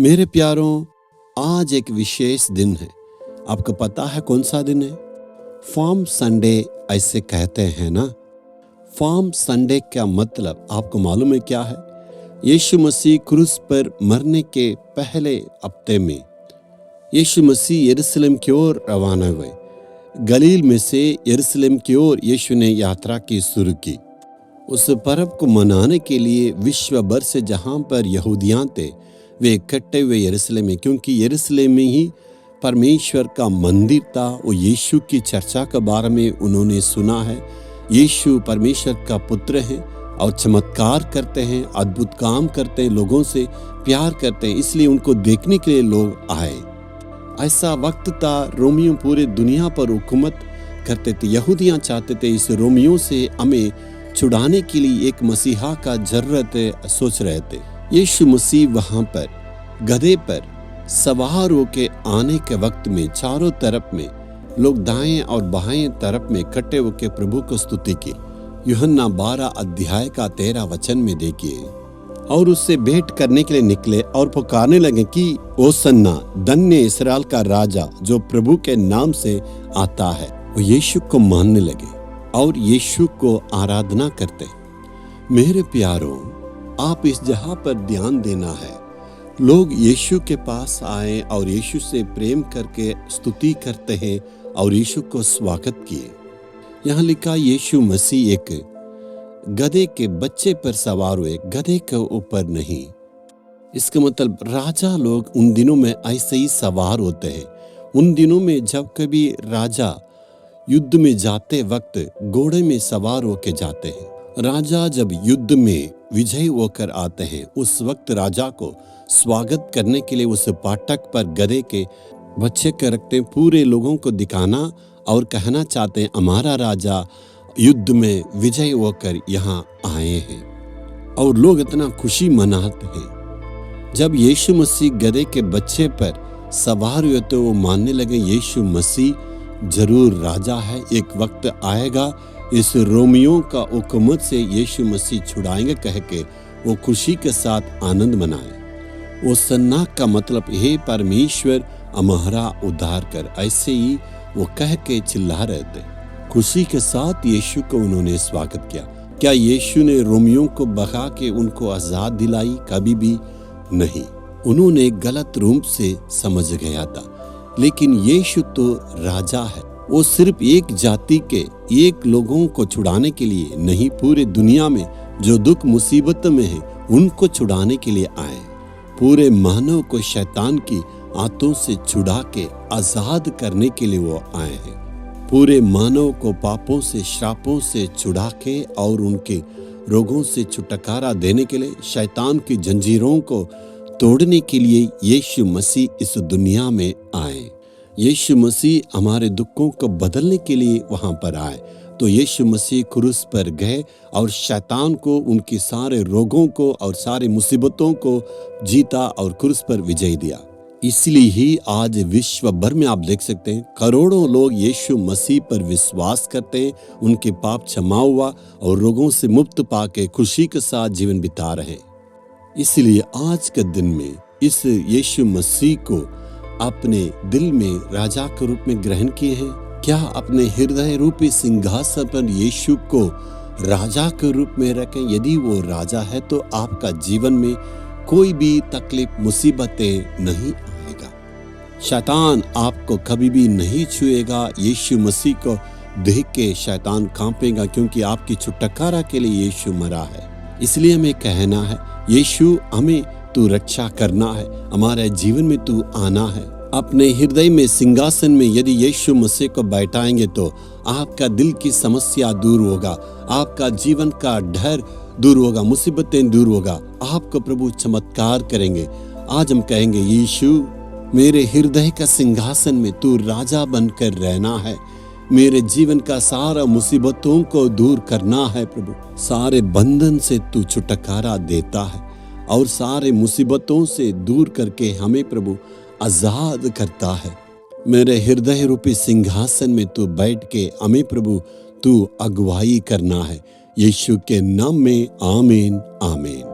मेरे प्यारों, आज एक विशेष दिन है। आपको पता है कौन सा दिन है? फार्म संडे ऐसे कहते हैं ना। फार्म संडे का मतलब आपको मालूम है क्या है? यीशु मसीह क्रूस पर मरने के पहले हफ्ते में यीशु मसीह यरूशलेम की ओर रवाना हुए। गलील में से यरूशलेम की ओर यीशु ने यात्रा की शुरू की। उस पर्व को मनाने के लिए विश्व भर से जहां पर यहूदियां थे वे इकट्ठे हुए यरूशलेम में, क्योंकि यरूशलेम में ही परमेश्वर का मंदिर था। वो यीशु की चर्चा के बारे में उन्होंने सुना है। यीशु परमेश्वर का पुत्र है और चमत्कार करते हैं, अद्भुत काम करते हैं, लोगों से प्यार करते हैं, इसलिए उनको देखने के लिए लोग आए। ऐसा वक्त था, रोमियो पूरे दुनिया पर हुकूमत करते थे। यहूदियां चाहते थे इस रोमियो से हमें छुड़ाने के लिए एक मसीहा का जरूरत है, सोच रहे थे। यीशु मसीह वहां पर गधे पर सवार होके आने के वक्त में चारों तरफ में लोग दाएं और बाएं तरफ में इकट्ठे होके प्रभु को स्तुति की। यूहन्ना 12 अध्याय का 13 वचन में देखिए। और उससे भेंट करने के लिए निकले और पुकारने लगे कि ओसन्ना, धन्य इस्राएल का राजा जो प्रभु के नाम से आता है। वो यीशु को मानने लगे और यीशु को आराधना करते। मेरे प्यारों, आप इस जगह पर ध्यान देना है। लोग यीशु के पास आए और यीशु से प्रेम करके स्तुति करते हैं और यीशु को स्वागत किए। यहाँ लिखा यीशु मसीह एक गधे के बच्चे पर सवार हुए, गधे के ऊपर नहीं। इसका मतलब राजा लोग उन दिनों में ऐसे ही सवार होते हैं। उन दिनों में जब कभी राजा युद्ध में जाते वक्त घोड़े में सवार होके जाते हैं। राजा जब युद्ध में विजयी होकर आते हैं, उस वक्त राजा को स्वागत करने के लिए उस फाटक पर गधे के बच्चे के रखते हैं। पूरे लोगों को दिखाना और कहना चाहते हैं हमारा राजा युद्ध में विजयी होकर यहाँ आए हैं, और लोग इतना खुशी मनाते हैं। जब यीशु मसीह गधे के बच्चे पर सवार हुए तो वो मानने लगे यीशु मसीह जरूर राजा है। एक वक्त आएगा इस रोमियो का हुकूमत से यीशु मसीह छुड़ाएंगे कह के वो खुशी के साथ आनंद मनाए। वो सन्ना का मतलब हे परमेश्वर हमारा उद्धार कर, ऐसे ही वो कह के चिल्ला रहे थे। खुशी के साथ यीशु को उन्होंने स्वागत किया। क्या यीशु ने रोमियो को भगा के उनको आजाद दिलाई? कभी भी नहीं। उन्होंने गलत रूप से समझ गया था। लेकिन यीशु तो राजा है। वो सिर्फ एक जाति के एक लोगों को छुड़ाने के लिए नहीं, पूरे दुनिया में जो दुख मुसीबत में है उनको छुड़ाने के लिए आए। पूरे मानव को शैतान की आंतों से छुड़ा के आजाद करने के लिए वो आए हैं। पूरे मानव को पापों से, श्रापों से छुड़ा के और उनके रोगों से छुटकारा देने के लिए, शैतान की जंजीरों को तोड़ने के लिए यीशु मसीह इस दुनिया में आए। यीशु मसीह हमारे दुखों को बदलने के लिए वहां पर आए। तो यीशु मसीह क्रूस पर गए और शैतान को, उनके सारे रोगों को और सारी मुसीबतों को जीता और क्रूस पर विजय दिया। इसलिए ही आज विश्व भर में आप देख सकते हैं करोड़ों लोग यीशु मसीह पर विश्वास करते हैं। उनके पाप क्षमा हुआ और रोगों से मुक्त पाके खुशी के साथ जीवन बिता रहे। इसलिए आज के दिन में इस यीशु मसीह को अपने दिल में राजा के रूप में ग्रहण किए हैं। क्या अपने हृदय रूपी सिंहासन पर यीशु को राजा के रूप में रखें? यदि वो राजा है तो आपका जीवन में कोई भी तकलीफ, मुसीबतें नहीं आएगा। शैतान आपको कभी भी नहीं छुएगा। यीशु मसीह को देख के शैतान कांपेगा, क्योंकि आपकी छुटकारा के लिए यीशु मरा है। इसलिए हमें कहना है यीशु हमें तू रक्षा करना है, हमारे जीवन में तू आना है। अपने हृदय में सिंहासन में यदि यीशु मसीह को बैठाएंगे तो आपका दिल की समस्या दूर होगा, आपका जीवन का डर दूर होगा, मुसीबतें दूर होगा। आपको प्रभु चमत्कार करेंगे। आज हम कहेंगे यीशु मेरे हृदय का सिंहासन में तू राजा बनकर रहना है। मेरे जीवन का सारा मुसीबतों को दूर करना है प्रभु। सारे बंधन से तू छुटकारा देता है और सारे मुसीबतों से दूर करके हमें प्रभु आजाद करता है। मेरे हृदय रूपी सिंहासन में तू बैठ के हमें प्रभु तू अगुवाई करना है। यीशु के नाम में आमीन आमीन।